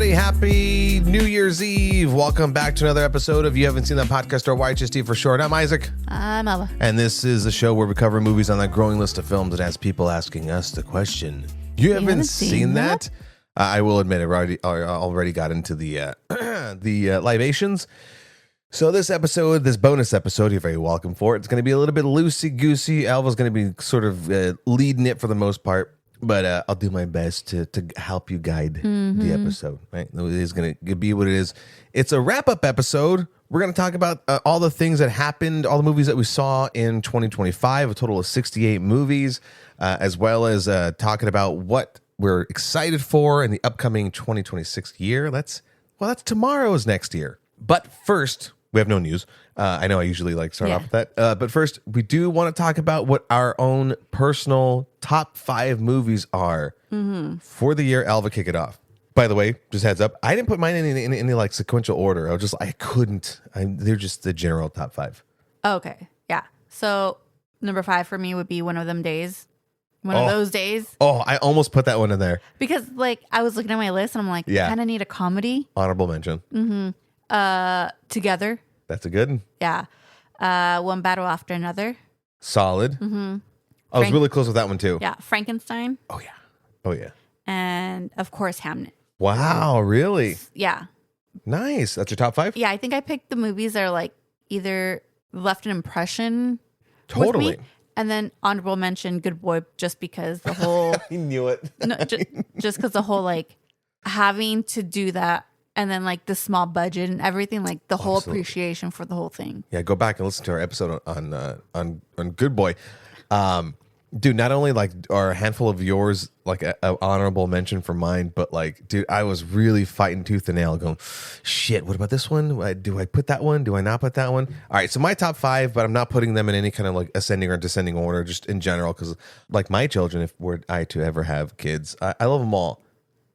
everybody. Happy New Year's Eve. Welcome back to another episode of You Haven't Seen That Podcast, or YHST for short. I'm Isaac. I'm Ella. And this is the show where we cover movies on that growing list of films that has people asking us the question, you haven't seen that? I will admit, I already got into the the libations. So this episode, this bonus episode, you're very welcome for it. It's going to be a little bit loosey-goosey. Alva's going to be sort of leading it for the most part. But I'll do my best to help you guide the episode. Right? It is going to be what it is. It's a wrap-up episode. We're going to talk about all the things that happened, all the movies that we saw in 2025, a total of 68 movies, as well as talking about what we're excited for in the upcoming 2026 year. That's tomorrow's next year. But first, we have no news. I know I usually start off with that. But first, we do want to talk about what our own personal top 5 movies are for the year. Alva, kick it off. By the way, just heads up, I didn't put mine in any sequential order. I couldn't. They're just the general top 5. Okay. Yeah. So number 5 for me would be One of Them Days. One of those days. Oh, I almost put that one in there. Because I was looking at my list and I'm like, I kind of need a comedy. Honorable mention. Together. That's a good one. Yeah. One Battle After Another. Solid. I was really close with that one too. Yeah. Frankenstein. Oh yeah. And of course, Hamnet. Wow, really? Yeah. Nice. That's your top 5? Yeah. I think I picked the movies that are either left an impression. Totally. With me, and then honorable mention, Good Boy, just because the whole. I knew it. No, just because the whole having to do that. And then the small budget and everything, the whole appreciation for the whole thing. Yeah, go back and listen to our episode on Good Boy. Dude, not only are a handful of yours an honorable mention for mine, but dude, I was really fighting tooth and nail going, shit, what about this one? Do I put that one? Do I not put that one? All right, so my top 5, but I'm not putting them in any kind of ascending or descending order, just in general, because my children, if were I to ever have kids, I love them all.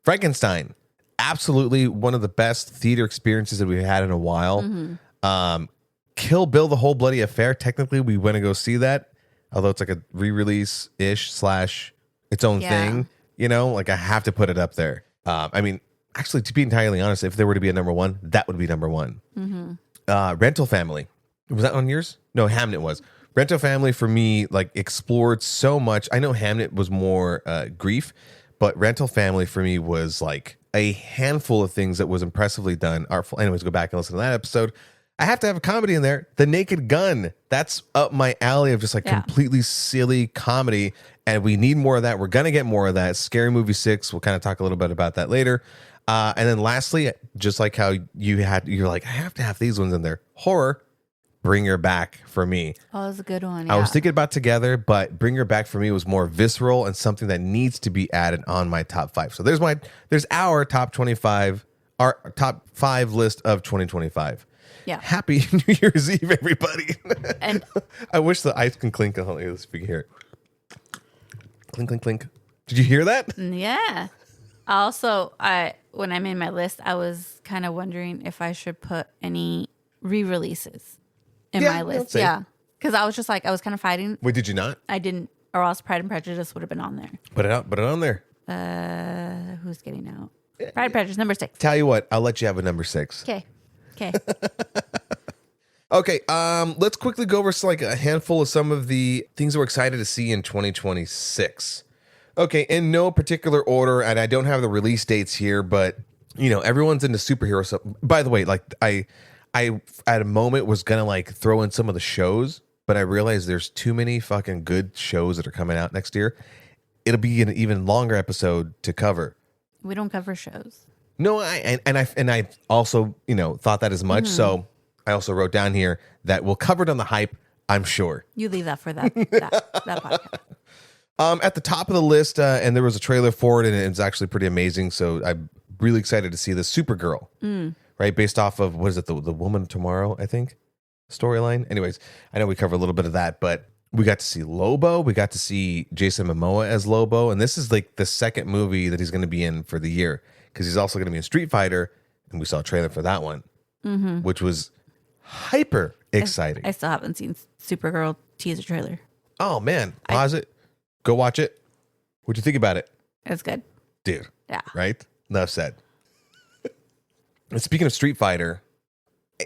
Frankenstein. Absolutely one of the best theater experiences that we've had in a while. Kill Bill, The Whole Bloody Affair. Technically, we went to go see that, although it's a re-release-ish / its own thing. I have to put it up there. Actually, to be entirely honest, if there were to be a number 1, that would be number 1. Rental Family. Was that on yours? No, Hamnet was. Rental Family, for me, explored so much. I know Hamnet was more grief, but Rental Family, for me, was a handful of things that was impressively done. Anyways, go back and listen to that episode. I have to have a comedy in there. The Naked Gun. That's up my alley of just completely silly comedy. And we need more of that. We're going to get more of that. Scary Movie 6. We'll kind of talk a little bit about that later. And then lastly, just like how you're I have to have these ones in there. Horror. Bring Her Back for me. Oh, that's a good one. I was thinking about Together, but Bring Her Back for me was more visceral and something that needs to be added on my top 5. So there's our top 25, our top 5 list of 2025. Yeah. Happy New Year's Eve, everybody. And I wish the ice can clink. Hold on, let's speak here. Clink, clink, clink. Did you hear that? Yeah. Also, when I made my list, I was kind of wondering if I should put any re-releases in my list. Yeah. Because I was just I was kind of fighting. Wait, did you not? I didn't, or else Pride and Prejudice would have been on there. Put it on there. Who's getting out? Pride and Prejudice, number 6. Tell you what, I'll let you have a number 6. Okay. Okay, let's quickly go over a handful of some of the things that we're excited to see in 2026. Okay, in no particular order, and I don't have the release dates here, but everyone's into superhero stuff. By the way, I at a moment was gonna throw in some of the shows, but I realized there's too many fucking good shows that are coming out next year. It'll be an even longer episode to cover. We don't cover shows. No, I also thought that as much. So I also wrote down here that we'll cover it on the hype. I'm sure you leave that for that podcast. At the top of the list, and there was a trailer for it, and it's actually pretty amazing. So I'm really excited to see the Supergirl, right? Based off of, what is it, the Woman of Tomorrow, I think, storyline. Anyways, I know we covered a little bit of that, but we got to see Lobo. We got to see Jason Momoa as Lobo, and this is the second movie that he's going to be in for the year, because he's also going to be in Street Fighter, and we saw a trailer for that one, which was hyper exciting. I still haven't seen Supergirl teaser trailer. Oh man, pause it, go watch it. What'd you think about it? It's good, dude? Yeah, right. Enough said. speaking of Street Fighter,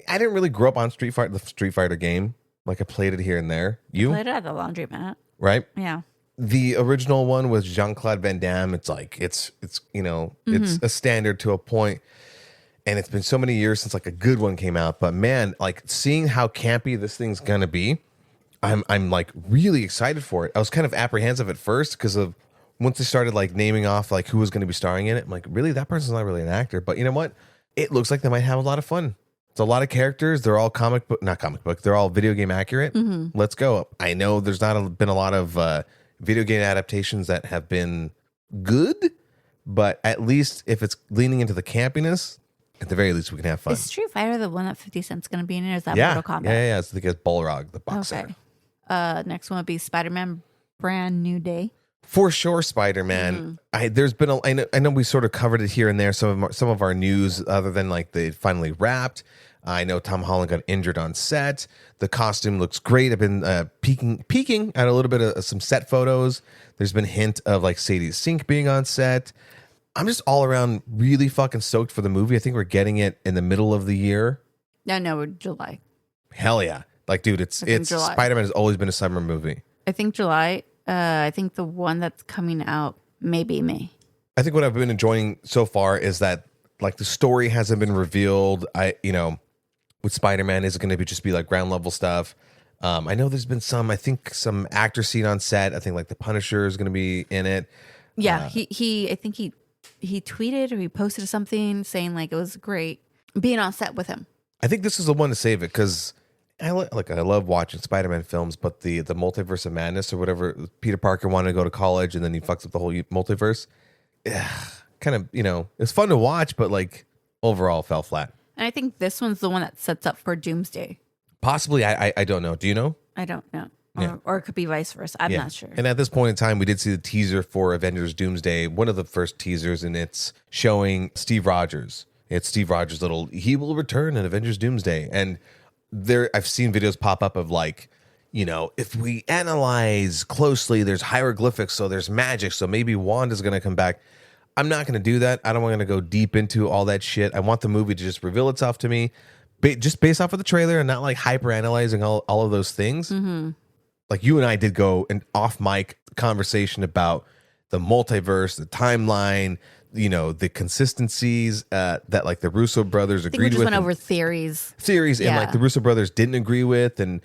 I didn't really grow up on the Street Fighter game. Like I played it here and there. You played it at the laundromat, right? Yeah. The original one was Jean-Claude Van Damme. It's like it's it's a standard to a point. And it's been so many years since like a good one came out. But man, like seeing how campy this thing's gonna be, I'm like really excited for it. I was kind of apprehensive at first because of once they started like naming off like who was going to be starring in it. I'm like, really, that person's not really an actor. But you know what? It looks like they might have a lot of fun. It's a lot of characters. They're all not comic book. They're all video game accurate. Let's go. I know there's been a lot of video game adaptations that have been good, but at least if it's leaning into the campiness, at the very least we can have fun. Is Street Fighter the one that 50 Cent's going to be in it? Or is that Yeah, Mortal Kombat? yeah. So I think it's Balrog, the boxer. Okay. Next one would be Spider-Man Brand New Day. For sure, Spider-Man. There's been I know we sort of covered it here and there. Some of our news, other than like they finally wrapped. I know Tom Holland got injured on set. The costume looks great. I've been peeking at a little bit of some set photos. There's been hint of like Sadie Sink being on set. I'm just all around really fucking stoked for the movie. I think we're getting it in the middle of the year. No, July. Hell yeah! Like, dude, it's July. Spider-Man has always been a summer movie. I think July. I think the one that's coming out may be May. I think what I've been enjoying so far is that like the story hasn't been revealed. With Spider-Man, is it going to just be like ground level stuff? I know there's been some actor seen on set. I think like the Punisher is going to be in it. Yeah, I think he tweeted or he posted something saying like it was great being on set with him. I think this is the one to save it because I love watching Spider-Man films, but the multiverse of madness or whatever, Peter Parker wanted to go to college and then he fucks up the whole multiverse. Kind of, it's fun to watch, but like overall fell flat. And I think this one's the one that sets up for Doomsday. Possibly, I don't know. Do you know? I don't know. Yeah. Or it could be vice versa. I'm not sure. And at this point in time, we did see the teaser for Avengers Doomsday, one of the first teasers, and it's showing Steve Rogers. It's Steve Rogers' he will return in Avengers Doomsday. And I've seen videos pop up of like, if we analyze closely, there's hieroglyphics, so there's magic, so maybe Wanda's going to come back. I'm not going to do that. I don't want to go deep into all that shit. I want the movie to just reveal itself to me, just based off of the trailer and not like hyper analyzing all of those things. Mm-hmm. Like you and I did go an off mic conversation about the multiverse, the timeline, the consistencies that like the Russo brothers agreed with. We just went over theories, and like the Russo brothers didn't agree with, and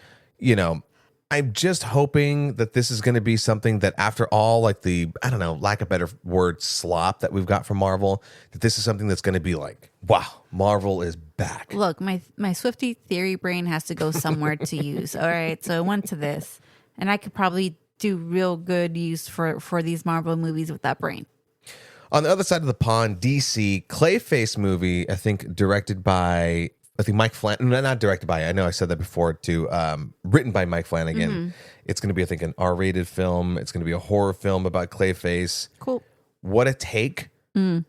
I'm just hoping that this is going to be something that after all, like the, I don't know, lack of better word, slop that we've got from Marvel, that this is something that's going to be like, wow, Marvel is back. Look, my Swiftie theory brain has to go somewhere to use. All right. So I went to this and I could probably do real good use for these Marvel movies with that brain. On the other side of the pond, DC Clayface movie, I think directed by, Mike Flanagan, not directed by, I know I said that before too, written by Mike Flanagan. Mm-hmm. It's going to be, I think, an R-rated film. It's going to be a horror film about Clayface. Cool. What a take.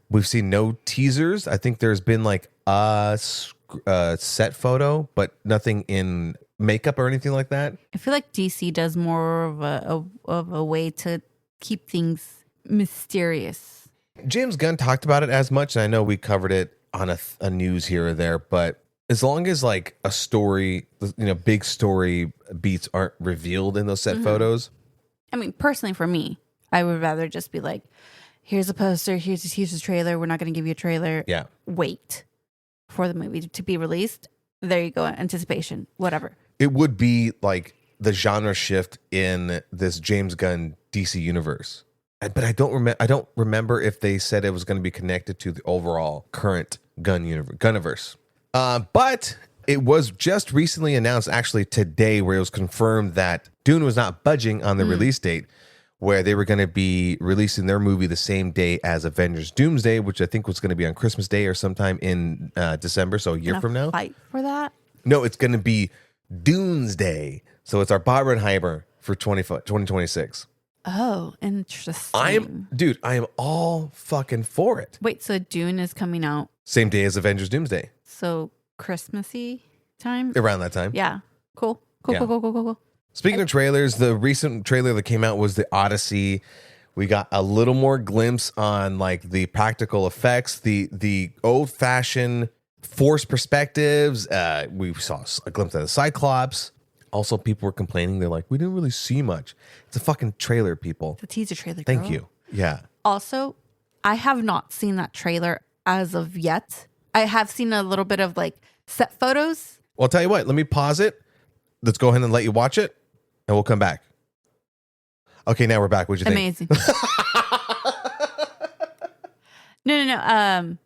We've seen no teasers. I think there's been like a set photo, but nothing in makeup or anything like that. I feel like DC does more of a way to keep things mysterious. James Gunn talked about it as much, and I know we covered it on a news here or there, but as long as like a story, big story beats aren't revealed in those set photos. I mean, personally for me, I would rather just be like, here's a poster, here's a trailer. We're not going to give you a trailer. Yeah. Wait for the movie to be released. There you go. Anticipation, whatever. It would be like the genre shift in this James Gunn DC universe. But I don't remember if they said it was going to be connected to the overall current Gunniverse. But it was just recently announced, actually today, where it was confirmed that Dune was not budging on the release date, where they were going to be releasing their movie the same day as Avengers Doomsday, which I think was going to be on Christmas Day or sometime in December, so a year from now. Fight for that? No, it's going to be Doomsday. So it's our Barbenheimer for 2026. Oh, interesting. I am all fucking for it. Wait, so Dune is coming out same day as Avengers Doomsday. So Christmassy time? Around that time. Yeah. Cool. Speaking of trailers, the recent trailer that came out was the Odyssey. We got a little more glimpse on like the practical effects, the old fashioned forced perspectives. We saw a glimpse of the Cyclops. Also, people were complaining. They're like, we didn't really see much. It's a fucking trailer, people. The teaser trailer. Thank girl. you. Yeah. Also, I have not seen that trailer as of yet. I have seen a little bit of like set photos. Well, I'll tell you what. Let me pause it. Let's go ahead and let you watch it, and we'll come back. Okay, now we're back. What'd you think? Amazing. No.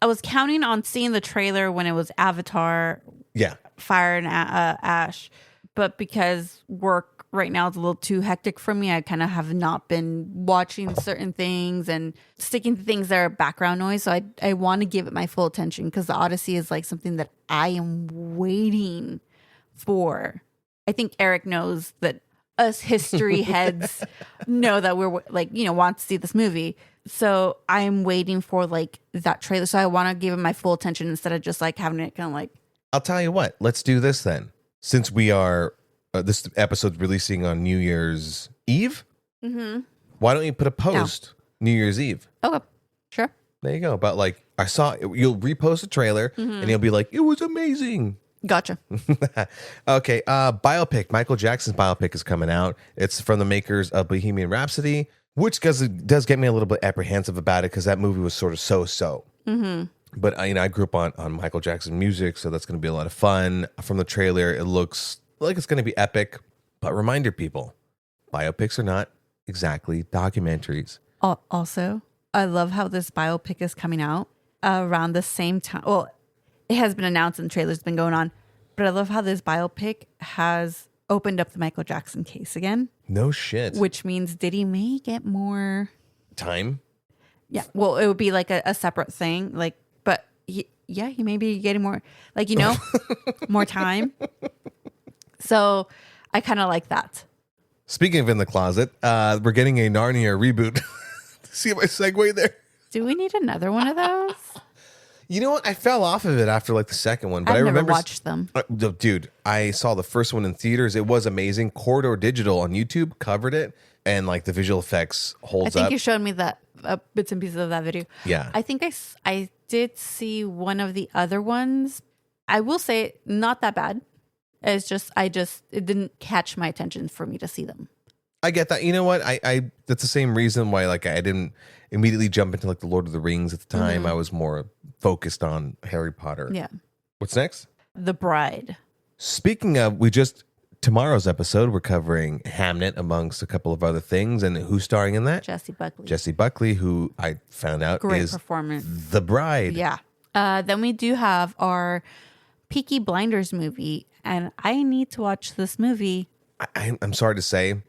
I was counting on seeing the trailer when it was Avatar, Yeah. Fire and Ash, but because work right now is a little too hectic for me, I kind of have not been watching certain things and sticking to things that are background noise. So I want to give it my full attention because the Odyssey is like something that I am waiting for. I think Eric knows that us history heads know that we're like, want to see this movie. So I'm waiting for like that trailer. So I want to give it my full attention instead of just like having it kind of like. I'll tell you what. Let's do this then. Since we are, this episode's releasing on New Year's Eve, why don't you put a post New Year's Eve? Okay, sure. There you go. But like, you'll repost a trailer and you'll be like, it was amazing. Gotcha. Okay. Biopic. Michael Jackson's biopic is coming out. It's from the makers of Bohemian Rhapsody, which does get me a little bit apprehensive about it because that movie was sort of so-so. But I grew up on Michael Jackson music, so that's going to be a lot of fun. From the trailer, it looks like it's going to be epic. But reminder, people, biopics are not exactly documentaries. Also, I love how this biopic is coming out around the same time. Well, it has been announced and the trailer's been going on, but I love how this biopic has opened up the Michael Jackson case again. No shit. Which means Diddy may get more time. Yeah. Well, it would be like a separate thing. Like, but he may be getting more, like, more time. So I kind of like that. Speaking of in the closet, we're getting a Narnia reboot. See my segue there? Do we need another one of those? You know what? I fell off of it after like the second one, but I've I remember never watched them. Dude, I saw the first one in theaters. It was amazing. Corridor Digital on YouTube covered it, and like the visual effects holds up. I think you showed me that bits and pieces of that video. Yeah. I think I did see one of the other ones. I will say not that bad. It's just it didn't catch my attention for me to see them. I get that. You know what? I that's the same reason why like I didn't immediately jump into like the Lord of the Rings at the time. I was more focused on Harry Potter. Yeah. What's next? The Bride. Speaking of, tomorrow's episode, we're covering Hamnet amongst a couple of other things. And who's starring in that? Jessie Buckley. Jessie Buckley, who I found out Great is performance. The Bride. Yeah. Then we do have our Peaky Blinders movie. And I need to watch this movie. I'm sorry to say,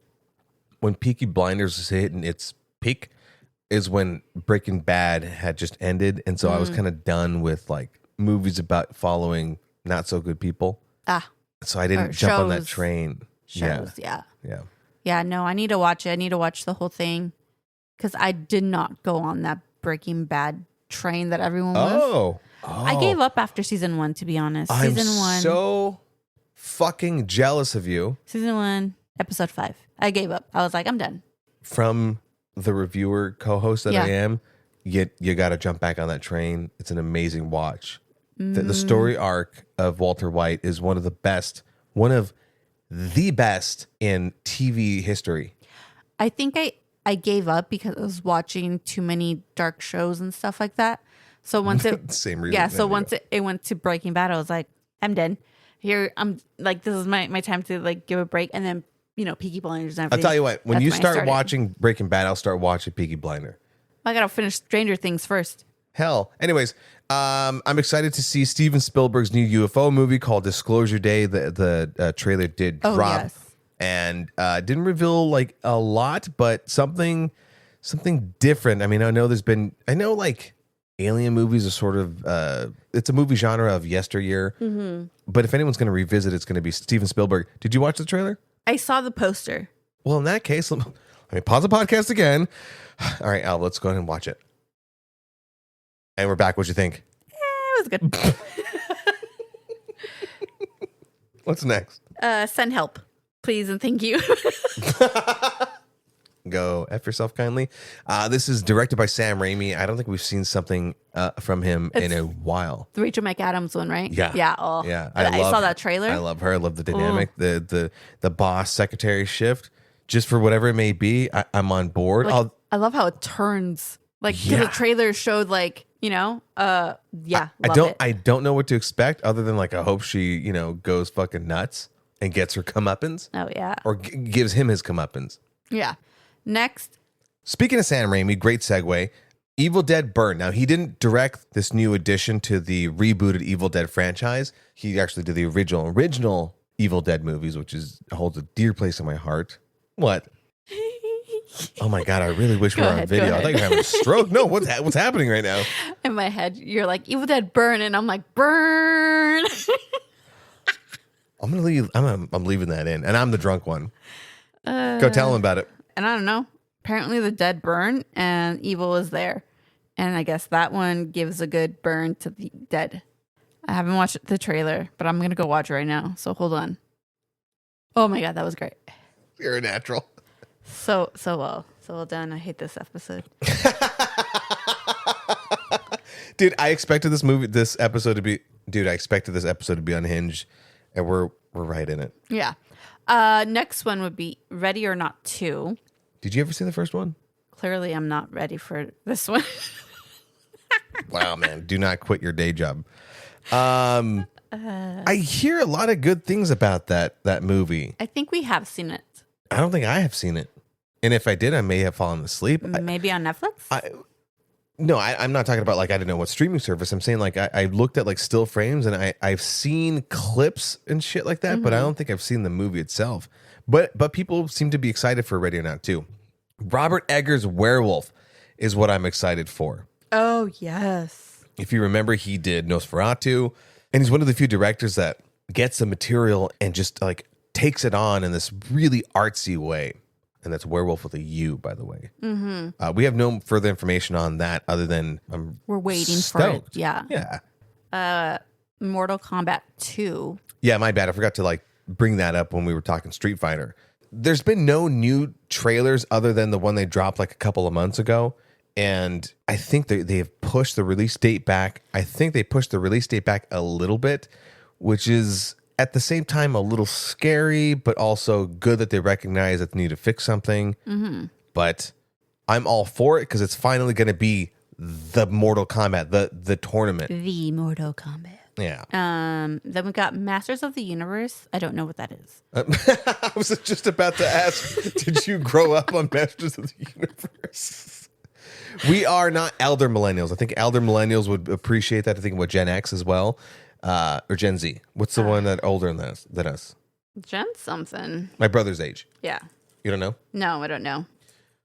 when Peaky Blinders is hitting its peak is when Breaking Bad had just ended. And so I was kind of done with like movies about following not so good people. So I didn't jump on that train. Yeah. Yeah. Yeah, no, I need to watch it. I need to watch the whole thing because I did not go on that Breaking Bad train that everyone was. Oh. I gave up after season 1, to be honest. I'm Season 1. so fucking jealous of you. Season 1, episode 5. I gave up. I was like, I'm done. From the reviewer co-host that I am, you got to jump back on that train. It's an amazing watch. The story arc of Walter White is one of the best in TV history. I think I gave up because I was watching too many dark shows and stuff like that. So once it same reason. Yeah, so once it went to Breaking Bad, I was like, I'm done. Here, I'm like, this is my time to like give a break. And then, Peaky Blinders and everything. I'll tell you what, when you start watching Breaking Bad, I'll start watching Peaky Blinder. I gotta finish Stranger Things first. Hell. Anyways, I'm excited to see Steven Spielberg's new UFO movie called Disclosure Day. The trailer did drop. Yes. And didn't reveal like a lot, but something different. I mean, I know like alien movies are sort of it's a movie genre of yesteryear. But if anyone's going to revisit, it's going to be Steven Spielberg. Did you watch the trailer? I saw the poster. Well, in that case, let me pause the podcast again. All right, Al, let's go ahead and watch it. And we're back. What'd you think? It was good. What's next? Send help, please, and thank you. go F yourself kindly. This is directed by Sam Raimi. I don't think we've seen something from him in a while. The Rachel McAdams one, right? Yeah. Yeah. Oh, Yeah. I saw that trailer. I love her. I love the dynamic, the boss secretary shift. Just for whatever it may be, I'm on board. Like, I love how it turns. Like, 'cause the trailer showed, like, I don't know what to expect other than like I hope she, goes fucking nuts and gets her comeuppance. Oh yeah. Or gives him his comeuppance. Yeah. Next. Speaking of Sam Raimi, great segue. Evil Dead Burn. Now, he didn't direct this new addition to the rebooted Evil Dead franchise. He actually did the original Evil Dead movies, which holds a dear place in my heart. What? Oh my God, I really wish we were on video. I thought you were having a stroke. No, what's happening right now? In my head, you're like, Evil Dead Burn, and I'm like, burn. I'm gonna leave. I'm leaving that in, and I'm the drunk one. Go tell him about it. And I don't know. Apparently, the dead burn, and evil is there, and I guess that one gives a good burn to the dead. I haven't watched the trailer, but I'm gonna go watch it right now. So hold on. Oh my God, that was great. You're a natural. So well done. I hate this episode. Dude, I expected this episode to be unhinged, and we're right in it. Yeah. Next one would be Ready or Not 2. Did you ever see the first one? Clearly, I'm not ready for this one. Wow, man. Do not quit your day job. I hear a lot of good things about that movie. I think we have seen it. I don't think I have seen it. And if I did, I may have fallen asleep. Maybe on Netflix? I'm not talking about like I don't know what streaming service. I'm saying like I looked at like still frames and I've seen clips and shit like that, but I don't think I've seen the movie itself. But people seem to be excited for Ready or Not 2. Robert Eggers' Werewolf is what I'm excited for. Oh, yes. If you remember, he did Nosferatu, and he's one of the few directors that gets the material and just like takes it on in this really artsy way. And that's Werewolf with a U, by the way. Mm-hmm. We have no further information on that other than we're waiting stoked. for it. Yeah. Yeah. Mortal Kombat 2. Yeah, my bad. I forgot to like bring that up when we were talking Street Fighter. There's been no new trailers other than the one they dropped like a couple of months ago. And I think they have pushed the release date back. I think they pushed the release date back a little bit, which is at the same time a little scary, but also good that they recognize that they need to fix something. Mm-hmm. But I'm all for it because it's finally going to be the Mortal Kombat, the tournament. The Mortal Kombat. Yeah. Then we got Masters of the Universe. I don't know what that is. I was just about to ask, did you grow up on Masters of the Universe? We are not elder millennials. I think elder millennials would appreciate that. I think what Gen X as well, or Gen Z. What's the one that older than us? Gen something. My brother's age. Yeah. You don't know? No, I don't know.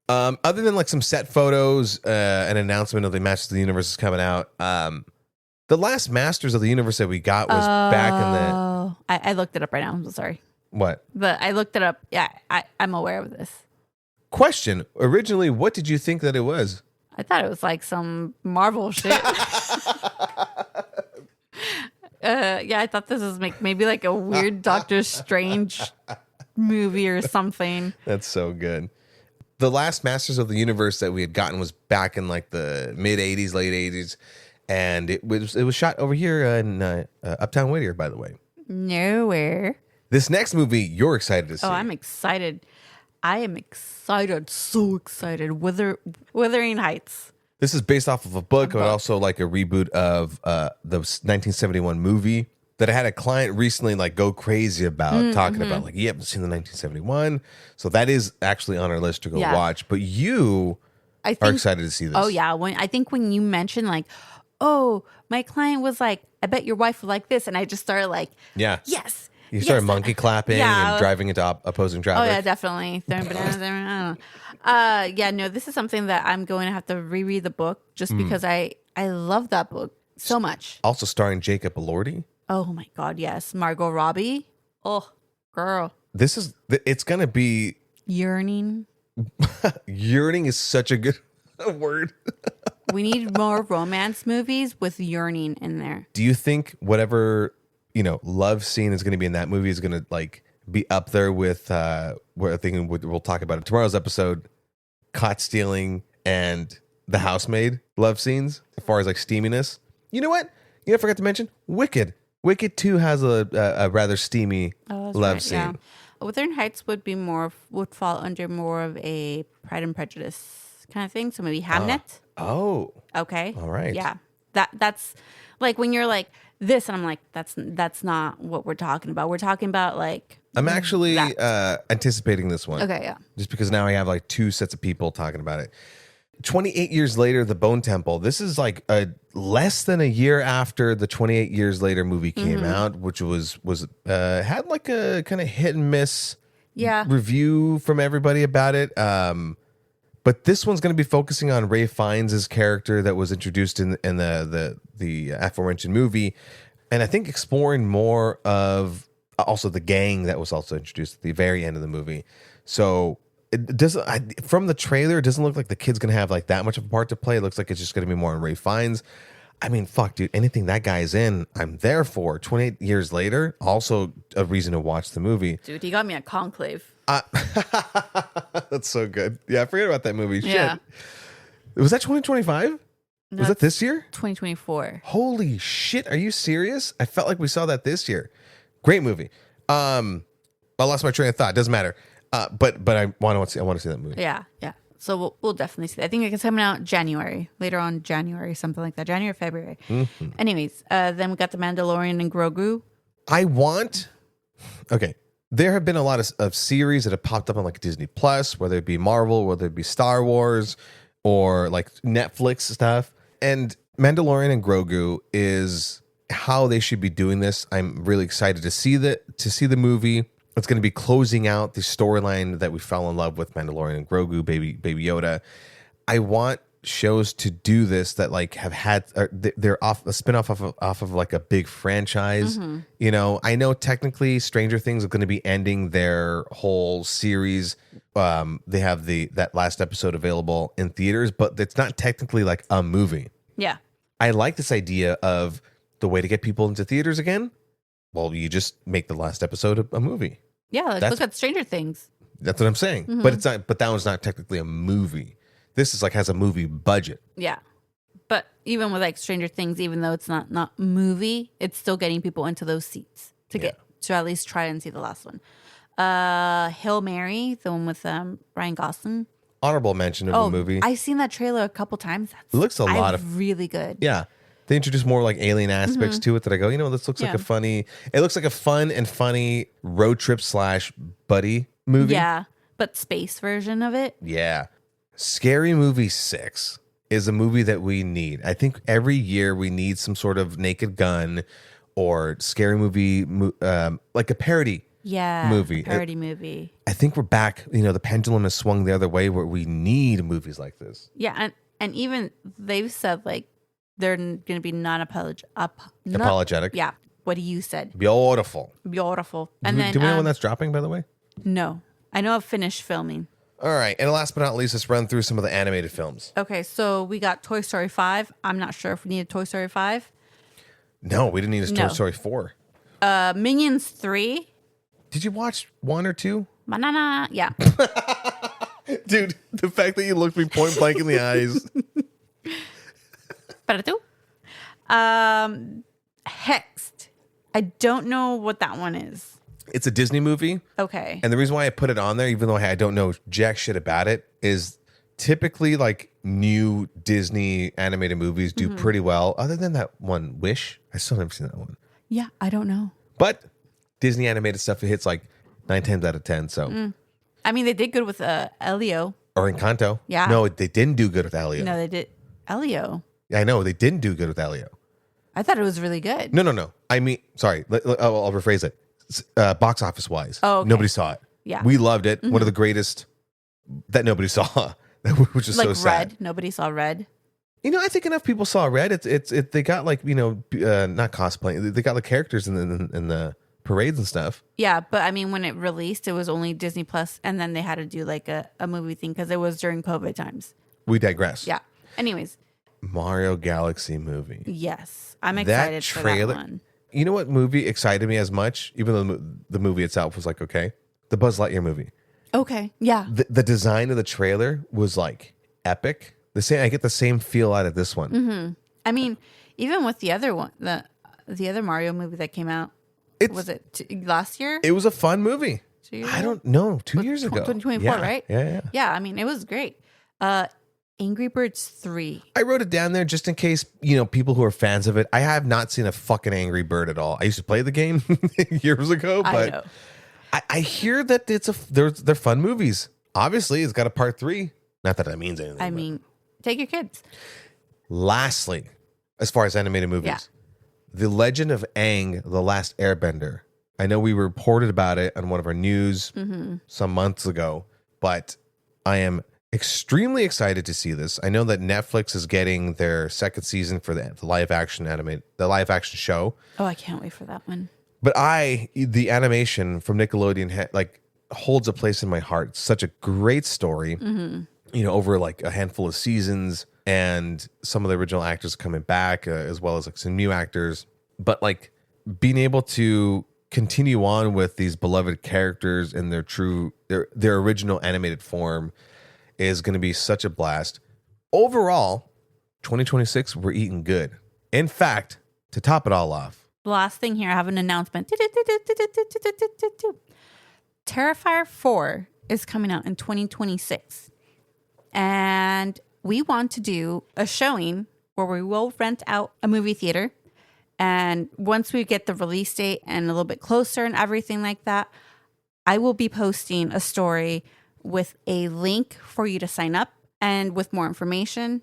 Other than like some set photos, an announcement of the Masters of the Universe is coming out. The last Masters of the Universe that we got was back in the. I looked it up right now. I'm so sorry. What? But I looked it up. Yeah, I'm aware of this. Question. Originally, what did you think that it was? I thought it was like some Marvel shit. Yeah, I thought this was maybe like a weird Doctor Strange movie or something. That's so good. The last Masters of the Universe that we had gotten was back in like the mid 80s, late 80s. And it was shot over here in Uptown Whittier, by the way. Nowhere. This next movie you're excited to see. Oh, I'm excited. I am excited. So excited. Wuthering Heights. This is based off of a book, but also like a reboot of the 1971 movie that I had a client recently like go crazy about, talking about like, you haven't seen the 1971. So that is actually on our list to go watch. But you are excited to see this. Oh, yeah. I think when you mentioned like, oh, my client was like, I bet your wife would like this. And I just started like, yes. You started monkey clapping and driving into opposing traffic. Oh, yeah, definitely. Throwing bananas there. Yeah, no, this is something that I'm going to have to reread the book just because I love that book so much. Also starring Jacob Elordi. Oh, my God, yes. Margot Robbie. Oh, girl. It's going to be... Yearning. Yearning is such a good word. We need more romance movies with yearning in there. Do you think whatever... love scene is going to be in that movie is going to like be up there with where I think we'll talk about it tomorrow's episode. caught stealing and the housemaid love scenes as far as like steaminess. You know what? You know, I forgot to mention Wicked. Wicked 2 has a rather steamy love scene. Yeah. Wuthering Heights would fall under more of a Pride and Prejudice kind of thing. So maybe Hamnet. Oh. Okay. All right. Yeah. That's like when you're like this, and I'm like, that's not what we're talking about. We're talking about like I'm actually anticipating this one. okay, yeah. Just because now I have like two sets of people talking about it. 28 years later, The Bone Temple. This is like less than a year after the 28 years later movie came out, which was had like a kind of hit and miss review from everybody about it. But this one's going to be focusing on Ray Fiennes' character that was introduced in the aforementioned movie, and I think exploring more of also the gang that was also introduced at the very end of the movie. So it doesn't. From the trailer, it doesn't look like the kid's going to have like that much of a part to play. It looks like it's just going to be more on Ray Fiennes. I mean, fuck, dude. Anything that guy's in, I'm there for. 28 years later, also a reason to watch the movie. Dude, he got me a Conclave. That's so good. Yeah, I forget about that movie. Yeah. Shit. Was that 2025? Was that this year? 2024. Holy shit. Are you serious? I felt like we saw that this year. Great movie. I lost my train of thought. Doesn't matter. But I want to see that movie. Yeah, yeah. So we'll definitely see that. I think it's coming out later on January, something like that. January, February. Mm-hmm. Anyways, then we got The Mandalorian and Grogu. Okay. There have been a lot of series that have popped up on like Disney Plus, whether it be Marvel, whether it be Star Wars, or like Netflix stuff. And Mandalorian and Grogu is how they should be doing this. I'm really excited to see the movie. It's going to be closing out the storyline that we fell in love with Mandalorian and Grogu, baby Yoda. I want shows to do this that like have had they're off a spinoff off of like a big franchise. You know, I know technically Stranger Things is going to be ending their whole series. They have that last episode available in theaters, but it's not technically like a movie. Yeah. I like this idea of the way to get people into theaters again. Well, you just make the last episode a movie. Yeah, like look at Stranger Things. That's what I'm saying. But it's not. But that one's not technically a movie. This is like has a movie budget. Yeah. But even with like Stranger Things, even though it's not movie, it's still getting people into those seats to at least try and see the last one. Hail Mary, the one with Ryan Gosling. Honorable mention of a movie. I've seen that trailer a couple times. It looks really good. Yeah. They introduce more like alien aspects to it that I go, this looks like it looks like a fun and funny road trip / buddy movie. Yeah. But space version of it. Yeah. Scary Movie 6 is a movie that we need. I think every year we need some sort of Naked Gun or scary movie, like a parody movie. Parody movie. I think we're back. The pendulum has swung the other way where we need movies like this. Yeah. And even they've said like they're going to be apologetic. Yeah. What you said. Beautiful. And then do we know when that's dropping, by the way? No. I know I've finished filming. All right. And last but not least, let's run through some of the animated films. Okay. So we got Toy Story 5. I'm not sure if we need a Toy Story 5. No, we didn't need a Toy Story 4. Minions 3. Did you watch 1 or 2? Banana. Yeah. Dude, the fact that you looked me point blank in the eyes. Para tú. Hexed. I don't know what that one is. It's a Disney movie. Okay. And the reason why I put it on there, even though I don't know jack shit about it, is typically like new Disney animated movies do pretty well. Other than that one, Wish. I still never seen that one. Yeah, I don't know. But Disney animated stuff, it hits like 9 times out of 10. So, I mean, they did good with Elio. Or Encanto. Yeah. No, they didn't do good with Elio. No, they did Elio. I know they didn't do good with Elio. I thought it was really good. No. I mean, sorry. I'll rephrase it. Box office wise, okay. Nobody saw it. Yeah, we loved it. One of the greatest that nobody saw, which is like so sad. Red. Nobody saw Red. I think enough people saw Red. It's they got like not cosplaying. They got like characters in the parades and stuff. Yeah, but I mean, when it released, it was only Disney Plus, and then they had to do like a movie thing because it was during COVID times. We digress. Yeah. Anyways, Mario Galaxy movie. Yes, I'm excited for that one. You know what movie excited me as much, even though the movie itself was like okay? The Buzz Lightyear movie. Okay. Yeah. The design of the trailer was like epic. I get the same feel out of this one. I mean, even with the other one, the other Mario movie that came out, was it last year? It was a fun movie. I don't know, 2 years ago. 2024, right? Yeah. Yeah, I mean, it was great. Angry Birds 3. I wrote it down there just in case, people who are fans of it. I have not seen a fucking Angry Bird at all. I used to play the game years ago, I but know. I hear that they're fun movies. Obviously, it's got a part 3. Not that that means anything. I mean, take your kids. Lastly, as far as animated movies, Yeah. The Legend of Aang, The Last Airbender. I know we reported about it on one of our news some months ago, but I am extremely excited to see this. I know that Netflix is getting their second season for the live action show. Oh, I can't wait for that one. But the animation from Nickelodeon holds a place in my heart. It's such a great story, over like a handful of seasons, and some of the original actors coming back, as well as like some new actors. But like being able to continue on with these beloved characters in their original animated form is going to be such a blast. Overall, 2026, we're eating good. In fact, to top it all off, The last thing here, I have an announcement. Terrifier 4 is coming out in 2026. And we want to do a showing where we will rent out a movie theater. And once we get the release date and a little bit closer and everything like that, I will be posting a story with a link for you to sign up and with more information.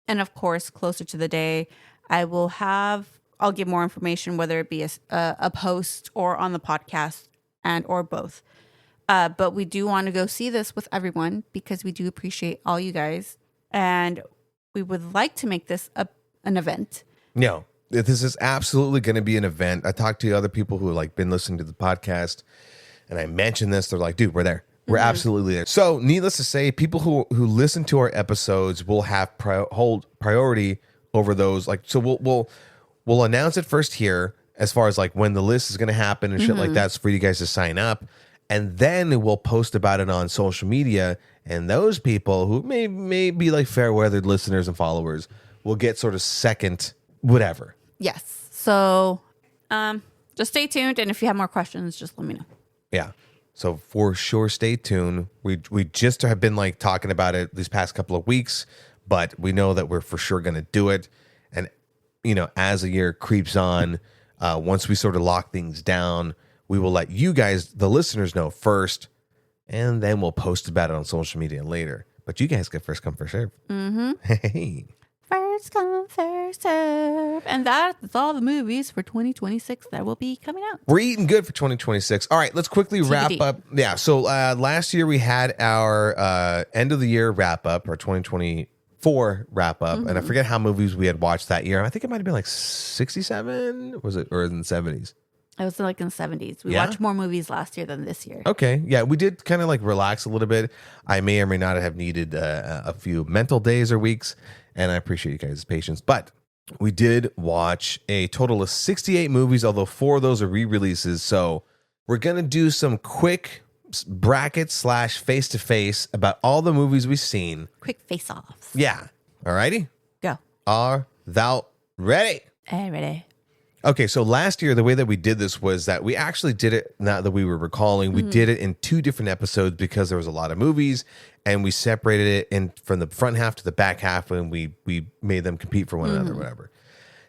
And of course, closer to the day, I'll give more information, whether it be a post or on the podcast or both. But we do want to go see this with everyone because we do appreciate all you guys. And we would like to make this an event. No, this is absolutely going to be an event. I talked to other people who have been listening to the podcast, and I mentioned this. They're like, dude, we're there. We're absolutely there. So needless to say, people who listen to our episodes will have hold priority over those. So we'll announce it first here as far as when the list is going to happen and shit like that. So for you guys to sign up. And then we'll post about it on social media. And those people who may be fair weathered listeners and followers will get sort of second whatever. Yes. So just stay tuned. And if you have more questions, just let me know. Yeah. So for sure, stay tuned. We just have been talking about it these past couple of weeks, but we know that we're for sure going to do it. And, as the year creeps on, once we sort of lock things down, we will let you guys, the listeners, know first, and then we'll post about it on social media later. But you guys get first come, first serve. Hey. First come, first serve. And that's all the movies for 2026 that will be coming out. We're eating good for 2026. All right, let's quickly wrap up. Yeah, so last year we had our end of the year wrap up, our 2024 wrap up. And I forget how movies we had watched that year. I think it might have been 67, was it, or in the 70s? It was in the 70s. We watched more movies last year than this year. Okay. Yeah, we did kind of relax a little bit. I may or may not have needed a few mental days or weeks, and I appreciate you guys' patience. But we did watch a total of 68 movies, although 4 of those are re-releases. So we're going to do some quick brackets / face-to-face about all the movies we've seen. Quick face-offs. Yeah. All righty? Go. Are thou ready? Hey, ready. Okay, so last year, the way that we did this was that we actually did it, not that we were recalling, we did it in 2 different episodes because there was a lot of movies, and we separated it from the front half to the back half, and we made them compete for one another, whatever.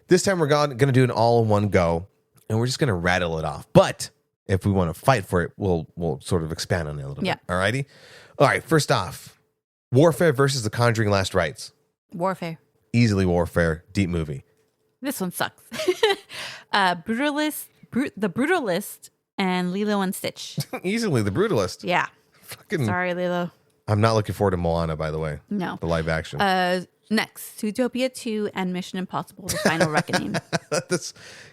This time, we're going to do an all in one go, and we're just going to rattle it off. But if we want to fight for it, we'll sort of expand on it a little bit. All righty? All right, first off, Warfare versus The Conjuring Last Rites. Warfare. Easily Warfare, deep movie. This one sucks. The Brutalist and Lilo and Stitch. Easily The Brutalist. Yeah. Fucking. Sorry, Lilo. I'm not looking forward to Moana, by the way. No. The live action. Next, Zootopia 2 and Mission Impossible: The Final Reckoning.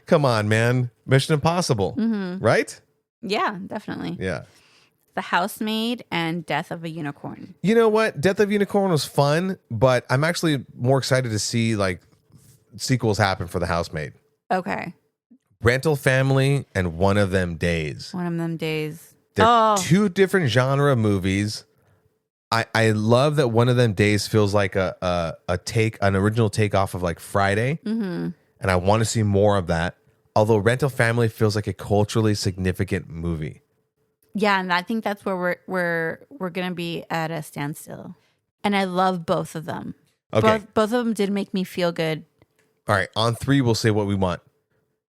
Come on, man. Mission Impossible. Right? Yeah, definitely. Yeah. The Housemaid and Death of a Unicorn. You know what? Death of Unicorn was fun, but I'm actually more excited to see sequels happen for The Housemaid. Okay. Rental Family and One of Them Days. One of Them Days. They're Oh. two different genre movies. I love that one of them days feels like an original take off of like Friday, and I want to see more of that. Although Rental Family feels like a culturally significant movie. Yeah, and I think that's where we're gonna be at a standstill. And I love both of them. Okay. Both of them did make me feel good. All right, on 3 we'll say what we want.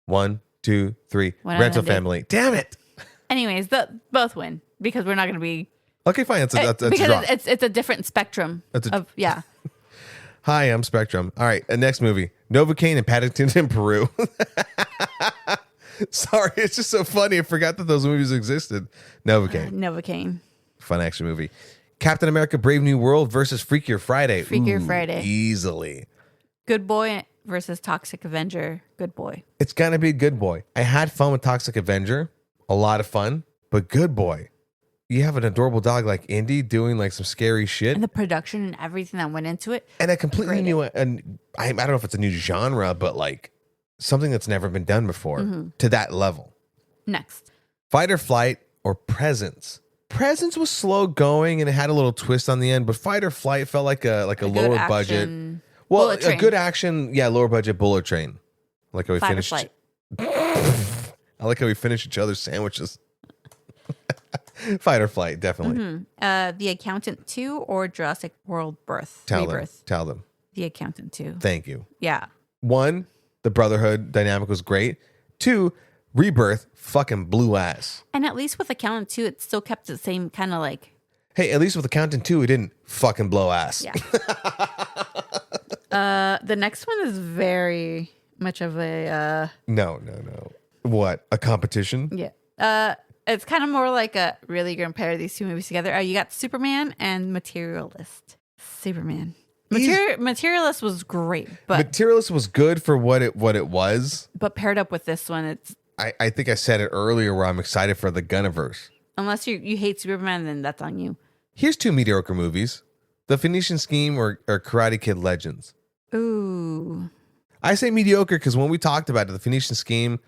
1, 2, 3. One Rental Island Day. Family. Damn it. Anyways, both win because we're not gonna be Okay, fine. That's a because draw. it's a different spectrum yeah. Hi, I'm Spectrum. All right, next movie. Novocaine and Paddington in Peru. Sorry, it's just so funny. I forgot that those movies existed. Novocaine. Novocaine. Fun action movie. Captain America Brave New World versus Freakier Friday. Freakier Friday. Easily. Good Boy versus Toxic Avenger. Good Boy. It's going to be Good Boy. I had fun with Toxic Avenger. A lot of fun. But Good Boy. You have an adorable dog like Indy doing like some scary shit. And the production and everything that went into it. And a completely new, and I don't know if it's a new genre, but like something that's never been done before to that level. Next. Fight or Flight or Presence. Presence was slow going and it had a little twist on the end, but Fight or Flight felt like a lower budget. Well, Bullet a Train. good action, lower budget Bullet Train. Like how we Fight or finished. Flight. I like how we finish each other's sandwiches. Fight or Flight, definitely. The Accountant 2 or Jurassic World Rebirth. Tell them. The Accountant 2. Thank you. Yeah. 1, the brotherhood dynamic was great. 2, Rebirth fucking blew ass. And at least with Accountant 2, it still kept the same kind of like. Hey, at least with Accountant 2, it didn't fucking blow ass. Yeah. The next one is very much of a. No. What? A competition? Yeah. It's kind of more like a really going to pair these two movies together. You got Superman and Materialist. Superman. Materialist was great, but Materialist was good for what it was. but paired up with this one, it's I think I said it earlier where I'm excited for the Gunniverse. unless you hate Superman, then that's on you. Here's 2 mediocre movies. The Phoenician Scheme or Karate Kid Legends. Ooh. I say mediocre because when we talked about it, the Phoenician Scheme,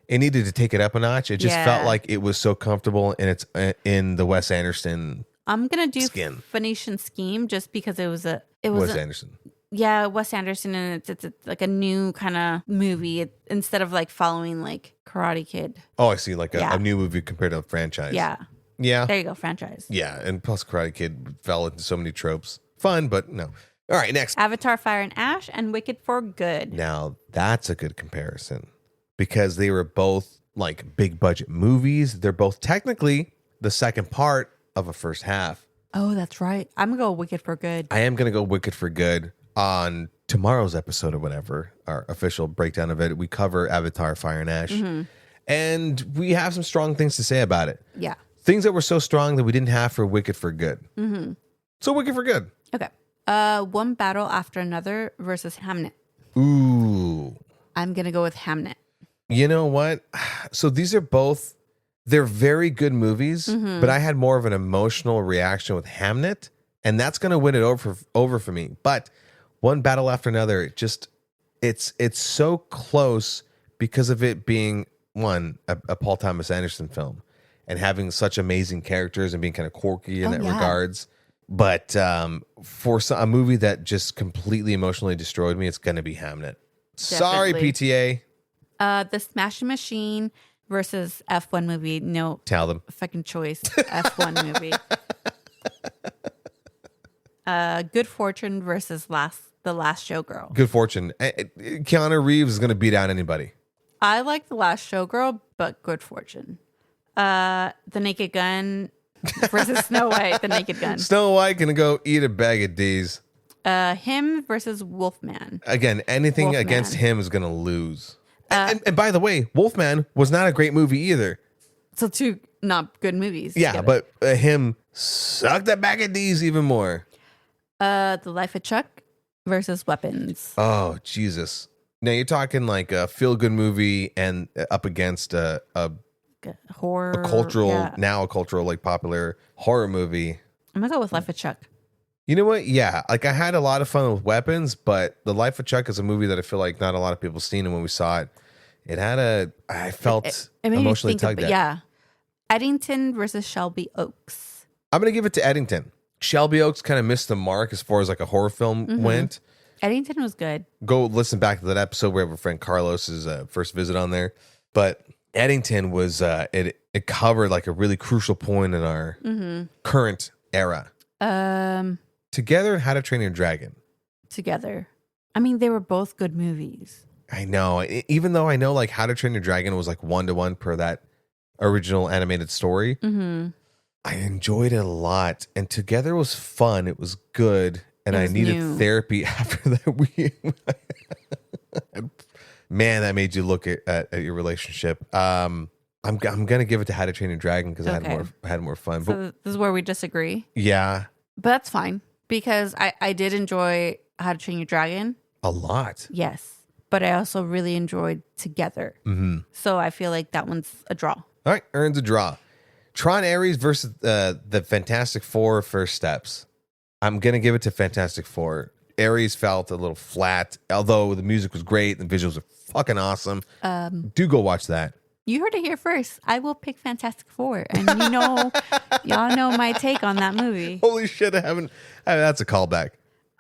it needed to take it up a notch. It just Yeah. felt like it was so comfortable and it's in the Wes Anderson. I'm gonna do Skin. Phoenician Scheme just because it was Wes Anderson. yeah, Wes Anderson, and it's like a new kind of movie instead of like following like Karate Kid. Oh, I see. Like Yeah. a new movie compared to a franchise. Yeah, Yeah. there you go, franchise. Yeah. And plus Karate Kid fell into so many tropes. Fun, but no. All right, next. Avatar: Fire and Ash and Wicked for Good. Now that's a good comparison because they were both like big budget movies. They're both technically the second part of a first half. Oh, that's right. I'm gonna go Wicked for Good. I am going to go Wicked for Good on tomorrow's episode or whatever, our official breakdown of it. We cover Avatar, Fire and Ash. And we have some strong things to say about it. Yeah. Things that were so strong that we didn't have for Wicked for Good. So Wicked for Good. Okay. One Battle After Another versus Hamnet. Ooh. I'm gonna go with Hamnet. You know what? So these are both, they're very good movies, but I had more of an emotional reaction with Hamnet, and that's going to win it over for me. But One Battle After Another, it's so close because of it being a Paul Thomas Anderson film and having such amazing characters and being kind of quirky in that regards. But for a movie that just completely emotionally destroyed me, it's going to be Hamnet. Sorry, Definitely. PTA. The Smashing Machine versus F1 movie. No Tell them. fucking choice. F1 movie. Good Fortune versus The Last Showgirl. Good Fortune. Keanu Reeves is going to beat out anybody. I like The Last Showgirl, but Good Fortune. The Naked Gun versus Snow White. The Naked Gun. Snow White going to go eat a bag of D's. Him versus Wolfman. Again, anything Wolfman. against him is going to lose. And by the way, Wolfman was not a great movie either. So two not good movies. Yeah, together. but him sucked a bag of D's even more. The Life of Chuck versus Weapons. Oh, Jesus. Now you're talking like a feel-good movie and up against a Horror. cultural, Yeah. now a cultural, like popular horror movie. I'm gonna go with Life of Chuck. You know what? Yeah, like I had a lot of fun with Weapons, but The Life of Chuck is a movie that I feel like not a lot of people seen, and when we saw it, it had I felt It made me emotionally think tugged about, at. yeah. Eddington versus Shelby Oaks. I'm gonna give it to Eddington. Shelby Oaks kind of missed the mark as far as like a horror film went. Eddington was good. Go listen back to that episode where we have a friend Carlos's first visit on there. But Eddington was it covered like a really crucial point in our current era. Together and How to Train Your Dragon. Together. I mean, they were both good movies. I know. Even though I know like How to Train Your Dragon was like 1-to-1 per that original animated story. I enjoyed it a lot. And Together was fun. It was good. And I needed therapy after that. Man, that made you look at your relationship. I'm gonna give it to How to Train Your Dragon because I had more fun. So But this is where we disagree. yeah, But that's fine because I did enjoy How to Train Your Dragon. a lot. Yes. But I also really enjoyed Together. So I feel like that one's a draw. All right, earns a draw. Tron Ares versus the Fantastic Four First Steps. I'm gonna give it to Fantastic Four. Ares felt a little flat, although the music was great. The visuals are fucking awesome. Do go watch that. You heard it here first. I will pick Fantastic Four. And y'all know my take on that movie. Holy shit, that's a callback.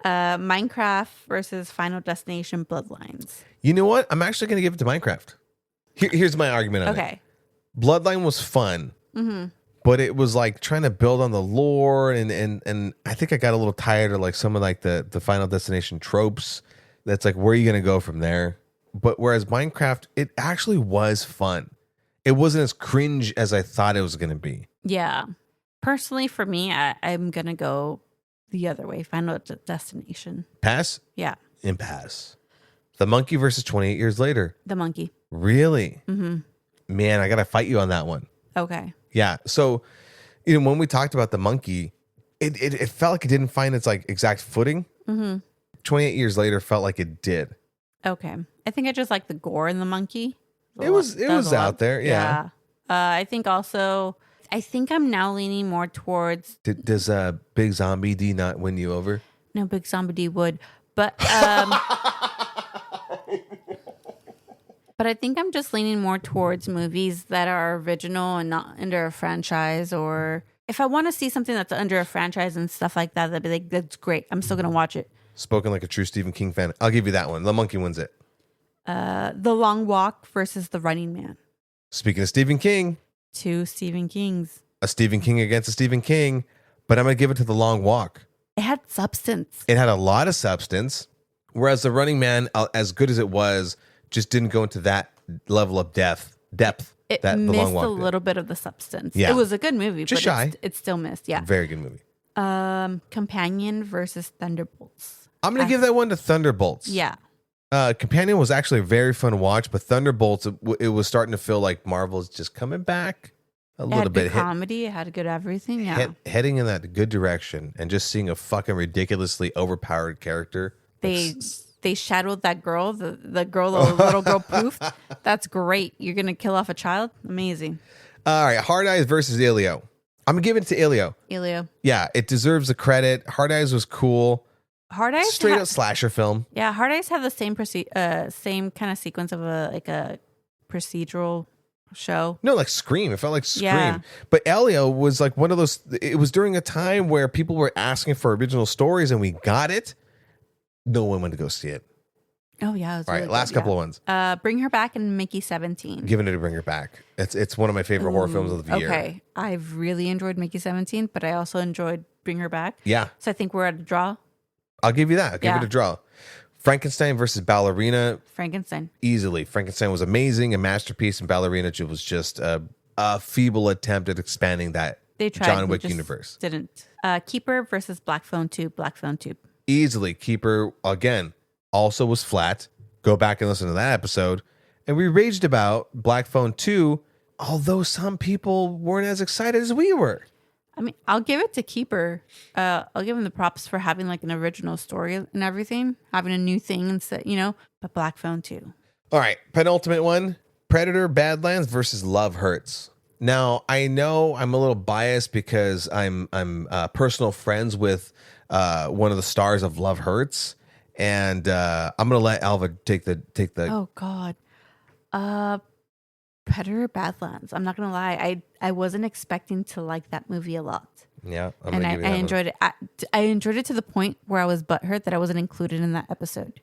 Minecraft versus Final Destination Bloodlines. You know what? I'm actually going to give it to Minecraft. Here's my argument on it. Okay. Bloodline was fun, but it was like trying to build on the lore, and I think I got a little tired of like some of like the Final Destination tropes. That's like, where are you going to go from there? But whereas Minecraft, it actually was fun. It wasn't as cringe as I thought it was going to be. Yeah. Personally, for me, I'm going to go the other way. Final Destination. Pass? Yeah. Impasse. The Monkey versus 28 Years Later. The Monkey. Really? Man, I got to fight you on that one. Okay. Yeah. So, when we talked about The Monkey, it felt like it didn't find its like exact footing. 28 Years Later felt like it did. Okay. I think I just like the gore in The Monkey. It was out there. Yeah. I think I'm now leaning more towards. Does Big Zombie D not win you over? No, Big Zombie D would. But but I think I'm just leaning more towards movies that are original and not under a franchise. Or if I want to see something that's under a franchise and stuff like that, that'd be like, that's great. I'm still going to watch it. Spoken like a true Stephen King fan. I'll give you that one. The Monkey wins it. The Long Walk versus The Running Man. Speaking of Stephen King. 2 Stephen Kings. A Stephen King against a Stephen King, but I'm going to give it to The Long Walk. It had substance. It had a lot of substance, whereas The Running Man, as good as it was, just didn't go into that level of depth. It that missed The Long Walk a did. little bit of the substance. Yeah. It was a good movie, Just but shy. It still missed. Yeah. Very good movie. Companion versus Thunderbolts. I'm going to give that one to Thunderbolts. Yeah. Companion was actually a very fun watch, but Thunderbolts, it was starting to feel like Marvel's just coming back a It little had bit. good comedy. It had good everything. Yeah. Heading in that good direction, and just seeing a fucking ridiculously overpowered character. They shadowed that girl, the little girl poofed. That's great. You're going to kill off a child? Amazing. All right, Hard Eyes versus Ilio. I'm going to give it to Ilio. Ilio. Yeah, it deserves the credit. Hard Eyes was cool. Hard Eyes Straight up slasher film. Yeah, Hard Eyes have the same same kind of sequence of a procedural show. No, like Scream. It felt like Scream. Yeah. But Elio was like one of those. It was during a time where people were asking for original stories, and we got it. No one went to go see it. Oh yeah. It was All right, really last good, couple of ones. Bring Her Back and Mickey 17. Giving it to Bring Her Back. It's one of my favorite horror films of the year. Okay, I've really enjoyed Mickey 17, but I also enjoyed Bring Her Back. Yeah, So I think we're at a draw. I'll give you that. I'll give Yeah. it a draw. Frankenstein versus Ballerina. Frankenstein. Easily. Frankenstein was amazing, a masterpiece, and Ballerina was just a feeble attempt at expanding that They tried. John they Wick just universe. Didn't. Keeper versus Black Phone 2. Black Phone 2. Easily. Keeper, again, also was flat. Go back and listen to that episode. And we raged about Black Phone 2, although some people weren't as excited as we were. I mean, I'll give it to Keeper. I'll give him the props for having like an original story and everything, having a new thing instead, but Black Phone 2. All right, penultimate one, Predator Badlands versus Love Hurts. Now, I know I'm a little biased because I'm personal friends with one of the stars of Love Hurts, and I'm going to let Alva take the Oh God. Predator Badlands. I'm not gonna lie. I wasn't expecting to like that movie a lot. Yeah, I'm And gonna I, give you I that one. enjoyed it. I enjoyed it to the point where I was butthurt that I wasn't included in that episode.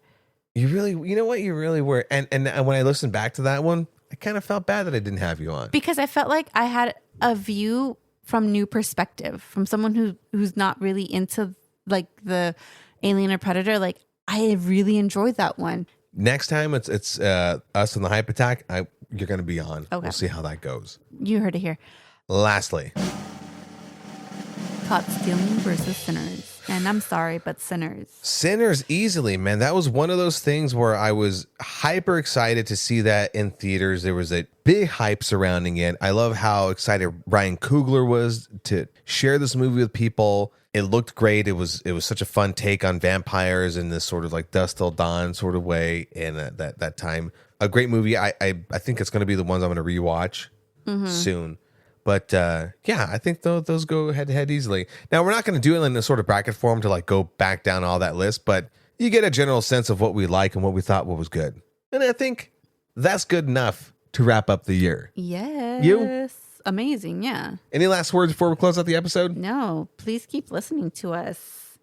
You know what? You really were. And when I listened back to that one, I kind of felt bad that I didn't have you on. Because I felt like I had a view from new perspective, from someone who's not really into like the Alien or Predator. Like I really enjoyed that one. Next time it's us on the Hype Attack. You're gonna be on. Okay. We'll see how that goes. You heard it here. Lastly, Caught stealing versus Sinners. And I'm sorry, but Sinners. Sinners easily, man. That was one of those things where I was hyper excited to see that in theaters. There was a big hype surrounding it. I love how excited Ryan Coogler was to share this movie with people. It looked great. It was such a fun take on vampires in this sort of like Dusk Till Dawn sort of way. And that time, a great movie. I think it's going to be the ones I'm going to rewatch soon. But yeah, I think those go head to head easily. Now, we're not going to do it in a sort of bracket form to like go back down all that list, but you get a general sense of what we like and what we thought what was good. And I think that's good enough to wrap up the year. Yes. Amazing. Yeah. Any last words before we close out the episode? No, please keep listening to us.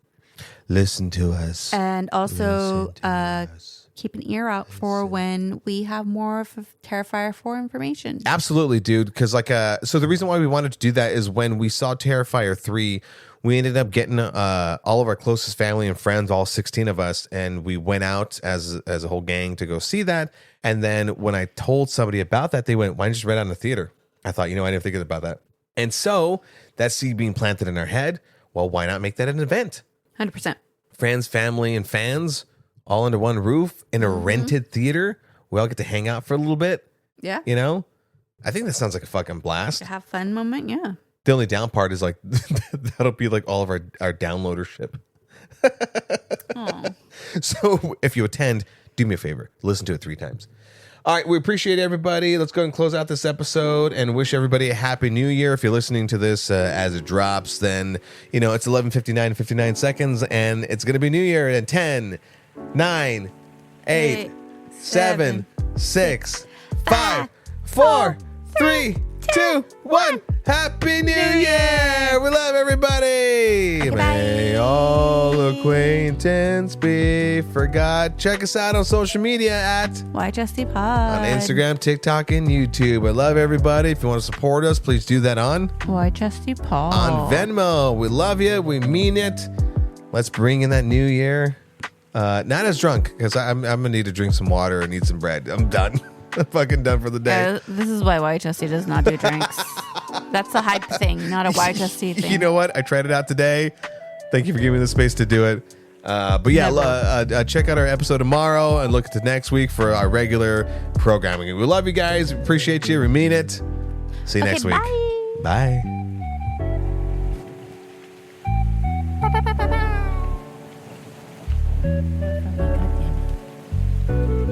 Listen to us. And also Listen to us. keep an ear out for when we have more of Terrifier 4 information. Absolutely, dude. Because so the reason why we wanted to do that is when we saw Terrifier 3, we ended up getting all of our closest family and friends, all 16 of us, and we went out as a whole gang to go see that. And then when I told somebody about that, they went, "Why didn't you just rent it out in the theater?" I thought, I didn't think about that. And so that seed being planted in our head, well, why not make that an event? 100%. Friends, family, and fans all under one roof in a rented theater. We all get to hang out for a little bit. Yeah. I think that sounds like a fucking blast. Have fun moment. Yeah. The only down part is like that'll be like all of our downloadership. Aw. So if you attend, do me a favor, listen to it 3 times. All right, we appreciate everybody. Let's go and close out this episode and wish everybody a happy new year. If you're listening to this as it drops, then it's 11:59 and 59 seconds, and it's gonna be New Year in 10, 9, 8, 7, 6, 5, 4, 3, 2, 1. Happy New Year! We love everybody. Okay, May bye. all acquaintance be forgot. Check us out on social media at YHSD Pod. on Instagram, TikTok, and YouTube. I love everybody. If you want to support us, please do that on YHSD Pod. on Venmo. We love you. We mean it. Let's bring in that new year. Not as drunk, because I'm gonna need to drink some water and eat some bread. I'm done. I'm fucking done for the day. This is why YHSD does not do drinks. That's a hype thing, not a YHSD thing. You know what? I tried it out today. Thank you for giving me the space to do it. But yeah, check out our episode tomorrow and look at the next week for our regular programming. We love you guys. Appreciate you. We mean it. See you Okay, next week. bye. Bye. God damn it.